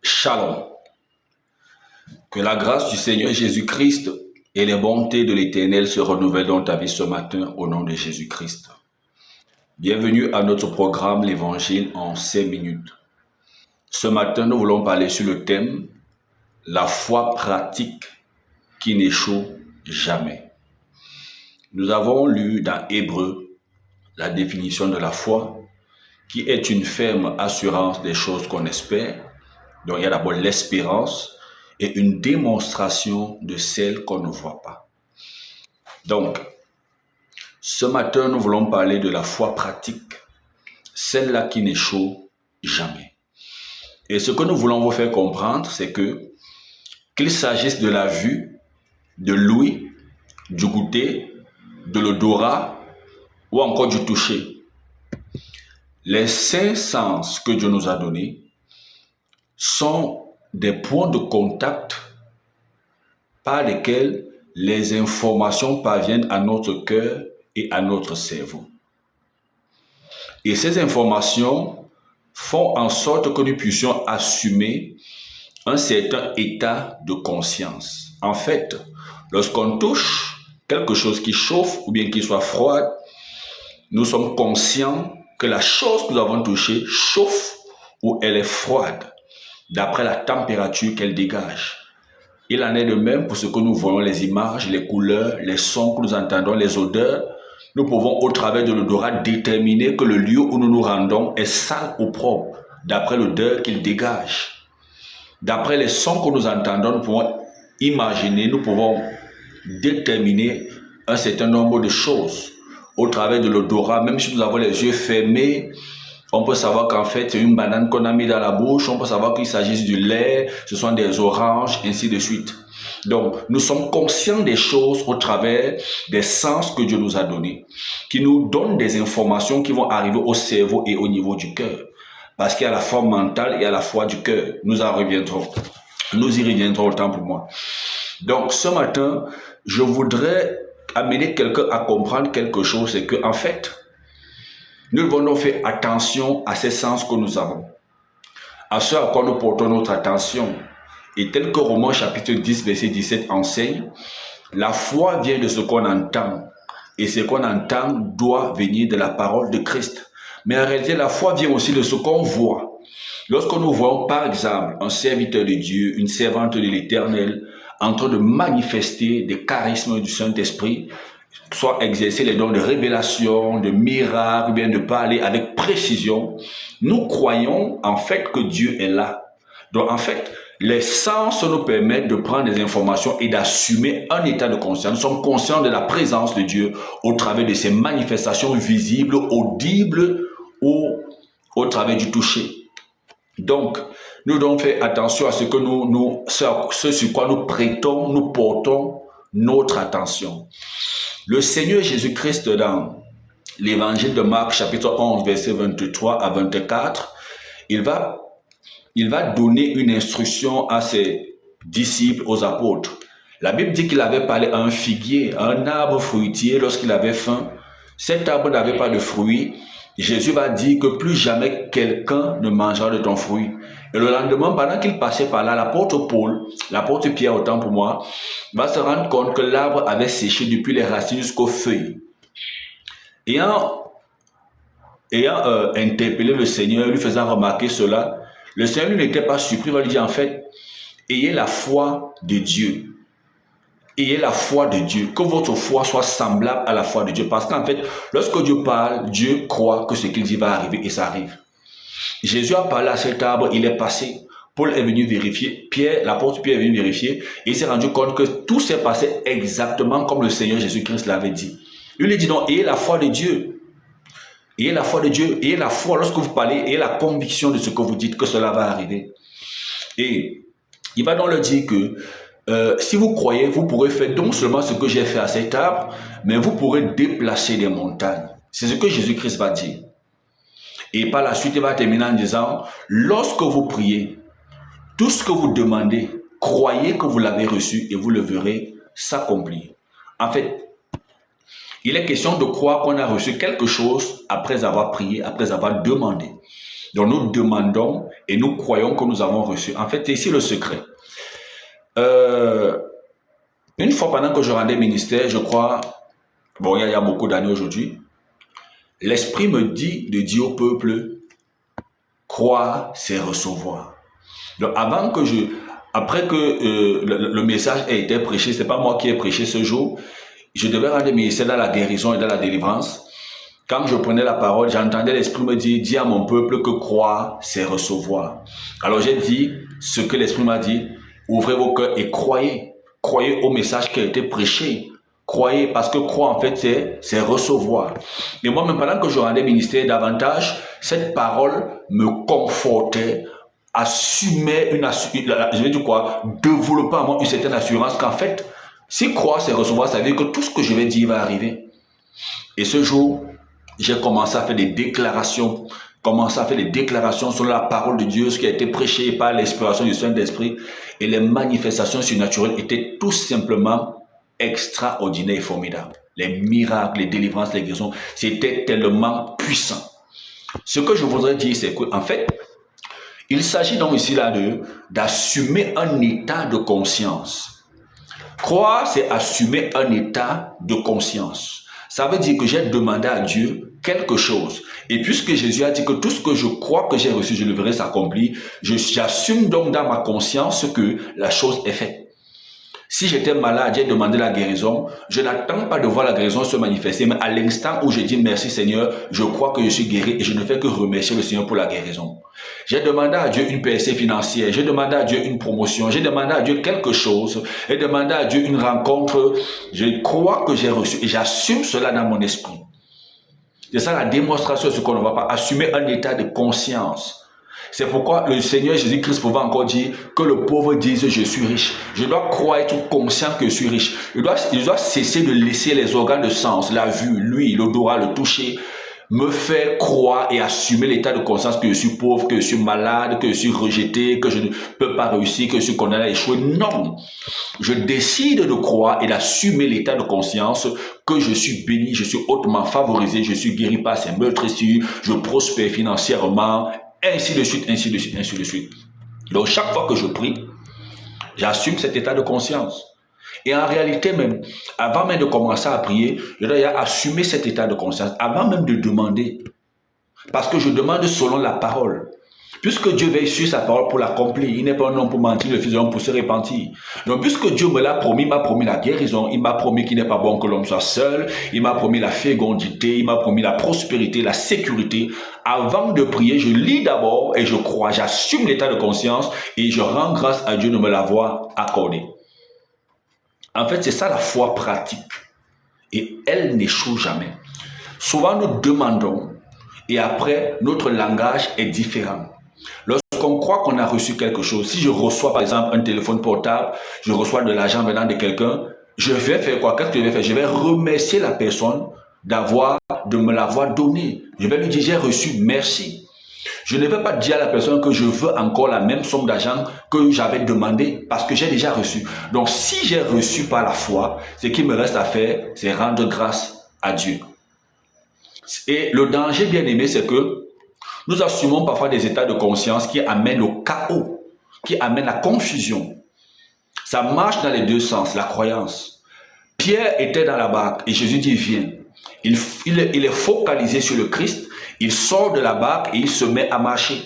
Shalom. Que la grâce du Seigneur Jésus-Christ et les bontés de l'Éternel se renouvellent dans ta vie ce matin au nom de Jésus-Christ. Bienvenue à notre programme L'Évangile en 5 minutes. Ce matin, nous voulons parler sur le thème « La foi pratique qui n'échoue jamais ». Nous avons lu dans Hébreux la définition de la foi, qui est une ferme assurance des choses qu'on espère. Donc il y a d'abord l'espérance et une démonstration de celles qu'on ne voit pas. Donc, ce matin, nous voulons parler de la foi pratique, celle-là qui n'échoue jamais. Et ce que nous voulons vous faire comprendre, c'est qu'il s'agisse de la vue, de l'ouïe, du goûter, de l'odorat ou encore du toucher. Les 5 sens que Dieu nous a donnés sont des points de contact par lesquels les informations parviennent à notre cœur et à notre cerveau. Et ces informations font en sorte que nous puissions assumer un certain état de conscience. En fait, lorsqu'on touche quelque chose qui chauffe ou bien qui soit froide, nous sommes conscients que la chose que nous avons touchée chauffe ou elle est froide, d'après la température qu'elle dégage. Il en est de même pour ce que nous voyons, les images, les couleurs, les sons que nous entendons, les odeurs. Nous pouvons, au travers de l'odorat, déterminer que le lieu où nous nous rendons est sale ou propre, d'après l'odeur qu'il dégage. D'après les sons que nous entendons, nous pouvons imaginer, nous pouvons déterminer un certain nombre de choses. Au travers de l'odorat, même si nous avons les yeux fermés, on peut savoir qu'en fait, c'est une banane qu'on a mis dans la bouche. On peut savoir qu'il s'agisse du lait, ce sont des oranges, ainsi de suite. Donc, nous sommes conscients des choses au travers des sens que Dieu nous a donnés, qui nous donnent des informations qui vont arriver au cerveau et au niveau du cœur. Parce qu'il y a la forme mentale et à la fois du cœur. Nous y reviendrons. Nous y reviendrons autant pour moi. Donc, ce matin, je voudrais amener quelqu'un à comprendre quelque chose. C'est qu'en fait, nous devons donc faire attention à ces sens que nous avons, à ce à quoi nous portons notre attention. Et tel que Romains chapitre 10, verset 17 enseigne, la foi vient de ce qu'on entend. Et ce qu'on entend doit venir de la parole de Christ. Mais en réalité, la foi vient aussi de ce qu'on voit. Lorsque nous voyons, par exemple, un serviteur de Dieu, une servante de l'Éternel, en train de manifester des charismes du Saint-Esprit, soit exercer les dons de révélation, de miracles, ou bien de parler avec précision, nous croyons en fait que Dieu est là. Donc en fait, les sens nous permettent de prendre des informations et d'assumer un état de conscience. Nous sommes conscients de la présence de Dieu au travers de ses manifestations visibles, audibles ou au travers du toucher. Donc, nous devons faire attention à ce que ce sur quoi nous prêtons, nous portons notre attention. Le Seigneur Jésus-Christ, dans l'évangile de Marc, chapitre 11, verset 23 à 24, il va donner une instruction à ses disciples, aux apôtres. La Bible dit qu'il avait parlé à un figuier, à un arbre fruitier lorsqu'il avait faim. Cet arbre n'avait pas de fruits. Jésus va dire que plus jamais quelqu'un ne mangera de ton fruit. Et le lendemain, pendant qu'il passait par là, l'apôtre Paul, l'apôtre Pierre, autant pour moi, va se rendre compte que l'arbre avait séché depuis les racines jusqu'aux feuilles. Ayant interpellé le Seigneur, lui faisant remarquer cela, le Seigneur lui n'était pas surpris, il va lui dire en fait, ayez la foi de Dieu. Ayez la foi de Dieu, que votre foi soit semblable à la foi de Dieu. Parce qu'en fait, lorsque Dieu parle, Dieu croit que ce qu'il dit va arriver et ça arrive. Jésus a parlé à cet arbre, il est passé. Paul est venu vérifier, l'apôtre Pierre est venu vérifier et il s'est rendu compte que tout s'est passé exactement comme le Seigneur Jésus-Christ l'avait dit. Il lui dit donc, ayez la foi de Dieu. Ayez la foi de Dieu, ayez la foi lorsque vous parlez, ayez la conviction de ce que vous dites, que cela va arriver. Et il va donc leur dire que si vous croyez, vous pourrez faire non seulement ce que j'ai fait à cet arbre, mais vous pourrez déplacer des montagnes. C'est ce que Jésus-Christ va dire. Et par la suite, il va terminer en disant, lorsque vous priez, tout ce que vous demandez, croyez que vous l'avez reçu et vous le verrez s'accomplir. En fait, il est question de croire qu'on a reçu quelque chose après avoir prié, après avoir demandé. Donc nous demandons et nous croyons que nous avons reçu. En fait, c'est ici le secret. Une fois pendant que je rendais ministère, je crois, bon, il y a beaucoup d'années aujourd'hui, l'Esprit me dit de dire au peuple, croire, c'est recevoir. Donc, après que le message ait été prêché, c'est pas moi qui ai prêché ce jour, je devais rendre ministère dans la guérison et dans la délivrance. Quand je prenais la parole, j'entendais l'Esprit me dire, dis à mon peuple que croire, c'est recevoir. Alors j'ai dit ce que l'Esprit m'a dit, ouvrez vos cœurs et croyez. Croyez au message qui a été prêché. Croyez, parce que croire en fait, c'est recevoir. Et moi, même pendant que je rendais ministère davantage, cette parole me confortait, assumait je vais dire quoi, développer en moi une certaine assurance qu'en fait, si croire c'est recevoir, ça veut dire que tout ce que je vais dire va arriver. Et ce jour, j'ai commencé à faire des déclarations, sur la parole de Dieu, ce qui a été prêché par l'inspiration du Saint-Esprit, et les manifestations surnaturelles étaient tout simplement extraordinaires et formidables. Les miracles, les délivrances, les guérisons, c'était tellement puissant. Ce que je voudrais dire, c'est qu'en fait, il s'agit donc ici là d'assumer un état de conscience. Croire, c'est assumer un état de conscience. Ça veut dire que j'ai demandé à Dieu quelque chose. Et puisque Jésus a dit que tout ce que je crois que j'ai reçu, je le verrai s'accomplir, j'assume donc dans ma conscience que la chose est faite. Si j'étais malade, j'ai demandé la guérison, je n'attends pas de voir la guérison se manifester, mais à l'instant où je dis merci Seigneur, je crois que je suis guéri et je ne fais que remercier le Seigneur pour la guérison. J'ai demandé à Dieu une percée financière, j'ai demandé à Dieu une promotion, j'ai demandé à Dieu quelque chose, j'ai demandé à Dieu une rencontre, je crois que j'ai reçu et j'assume cela dans mon esprit. C'est ça la démonstration de ce qu'on ne va pas assumer un état de conscience. C'est pourquoi le Seigneur Jésus-Christ pouvait encore dire que le pauvre dise je suis riche. Je dois croire être conscient que je suis riche. Je dois cesser de laisser les organes de sens, la vue, l'ouïe, l'odorat, le toucher, me faire croire et assumer l'état de conscience que je suis pauvre, que je suis malade, que je suis rejeté, que je ne peux pas réussir, que je suis condamné à échouer. Non. Je décide de croire et d'assumer l'état de conscience que je suis béni, je suis hautement favorisé, je suis guéri par ses meurtrissures, je prospère financièrement, ainsi de suite, ainsi de suite, ainsi de suite. Donc chaque fois que je prie, j'assume cet état de conscience. Et en réalité même, avant même de commencer à prier, je dois assumer cet état de conscience, avant même de demander. Parce que je demande selon la parole. Puisque Dieu veille sur sa parole pour l'accomplir, il n'est pas un homme pour mentir, le fils de l'homme pour se repentir. Donc puisque Dieu me l'a promis, il m'a promis la guérison, il m'a promis qu'il n'est pas bon que l'homme soit seul, il m'a promis la fécondité, il m'a promis la prospérité, la sécurité. Avant de prier, je lis d'abord et je crois, j'assume l'état de conscience et je rends grâce à Dieu de me l'avoir accordé. En fait, c'est ça la foi pratique. Et elle n'échoue jamais. Souvent, nous demandons et après, notre langage est différent. Lorsqu'on croit qu'on a reçu quelque chose, si je reçois par exemple un téléphone portable, je reçois de l'argent venant de quelqu'un, je vais faire quoi? Qu'est-ce que je vais faire? Je vais remercier la personne de me l'avoir donné. Je vais lui dire j'ai reçu, merci. Je ne vais pas dire à la personne que je veux encore la même somme d'argent que j'avais demandé parce que j'ai déjà reçu. Donc si j'ai reçu par la foi, ce qu'il me reste à faire, c'est rendre grâce à Dieu. Et le danger, bien aimé, c'est que nous assumons parfois des états de conscience qui amènent au chaos, qui amènent à la confusion. Ça marche dans les deux sens, la croyance. Pierre était dans la barque et Jésus dit viens. Il est focalisé sur le Christ, il sort de la barque et il se met à marcher.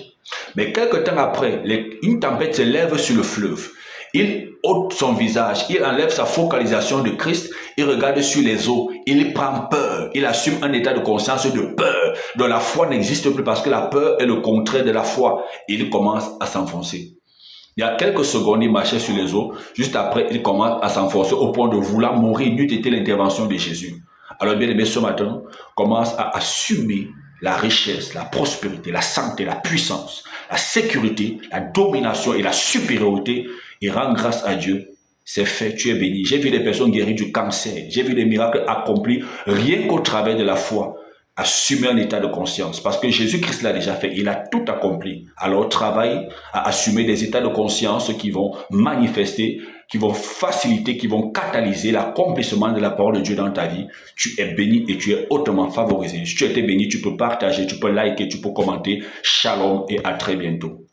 Mais quelque temps après, une tempête se lève sur le fleuve. Il ôte son visage, il enlève sa focalisation de Christ, il regarde sur les eaux, il prend peur, il assume un état de conscience de peur, dont la foi n'existe plus parce que la peur est le contraire de la foi. Et il commence à s'enfoncer. Il y a quelques secondes, il marchait sur les eaux, juste après, il commence à s'enfoncer au point de vouloir mourir, n'eût été l'intervention de Jésus. Alors bien aimé, ce matin, commence à assumer la richesse, la prospérité, la santé, la puissance, la sécurité, la domination et la supériorité et rends grâce à Dieu. C'est fait, tu es béni. J'ai vu des personnes guéries du cancer, j'ai vu des miracles accomplis rien qu'au travers de la foi. Assumer un état de conscience parce que Jésus-Christ l'a déjà fait, il a tout accompli. Alors travaille à assumer des états de conscience qui vont manifester, qui vont faciliter, qui vont catalyser l'accomplissement de la parole de Dieu dans ta vie. Tu es béni et tu es hautement favorisé. Si tu as été béni, tu peux partager, tu peux liker, tu peux commenter. Shalom et à très bientôt.